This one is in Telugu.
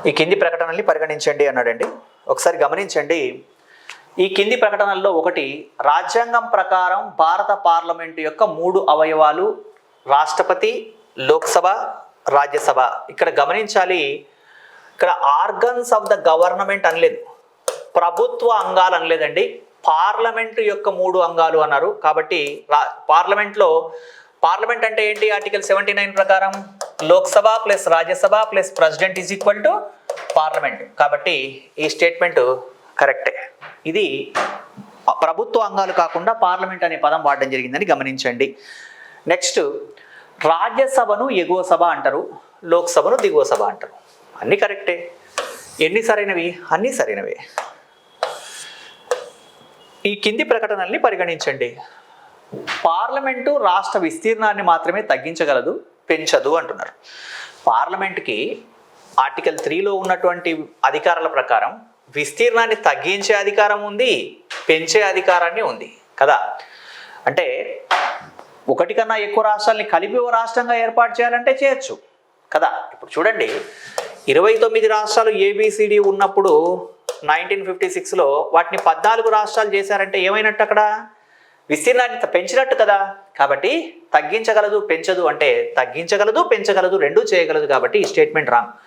ఈ కింది ప్రకటనల్ని పరిగణించండి అన్నాడండి. ఒకసారి గమనించండి. ఈ కింది ప్రకటనల్లో ఒకటి, రాజ్యాంగం ప్రకారం భారత పార్లమెంటు యొక్క 3 అవయవాలు రాష్ట్రపతి, లోక్సభ, రాజ్యసభ. ఇక్కడ గమనించాలి, ఇక్కడ ఆర్గన్స్ ఆఫ్ ద గవర్నమెంట్ అనలేదు, ప్రభుత్వ అంగాలు అనలేదండి, పార్లమెంటు యొక్క 3 అంగాలు అన్నారు. కాబట్టి పార్లమెంట్ అంటే ఏంటి? ఆర్టికల్ 79 ప్రకారం Lok Sabha plus Rajya Sabha plus president is equal to parliament. కాబట్టి ఈ స్టేట్మెంట్ కరెక్టే. ఇది ప్రభుత్వ అంగాలు కాకుండా పార్లమెంట్ అనే పదం వాడడం జరిగిందని గమనించండి. నెక్స్ట్, రాజ్యసభను ఎగువ సభ అంటారు, లోక్సభను దిగువ సభ అంటారు. అన్నీ కరెక్టే. ఎన్ని సరైనవి? అన్నీ సరైనవే. ఈ కింది ప్రకటనల్ని పరిగణించండి. పార్లమెంటు రాష్ట్ర విస్తీర్ణాన్ని మాత్రమే తగ్గించగలదు, పెంచదు అంటున్నారు. పార్లమెంట్కి ఆర్టికల్ 3లో ఉన్నటువంటి అధికారాల ప్రకారం విస్తీర్ణాన్ని తగ్గించే అధికారం ఉంది, పెంచే అధికారాన్ని ఉంది కదా. అంటే ఒకటి కన్నా ఎక్కువ రాష్ట్రాలని కలిపి ఓ రాష్ట్రంగా ఏర్పాటు చేయాలంటే చేయొచ్చు కదా. ఇప్పుడు చూడండి, 29 రాష్ట్రాలు ABCD ఉన్నప్పుడు 1956లో వాటిని 14 రాష్ట్రాలు చేశారంటే ఏమైనట్టు? అక్కడ విస్తీర్ణాన్ని పెంచినట్టు కదా. కాబట్టి తగ్గించగలదు, పెంచదు అంటే తగ్గించగలదు, పెంచగలదు, రెండూ చేయగలదు. కాబట్టి ఈ స్టేట్మెంట్ రాంగ్.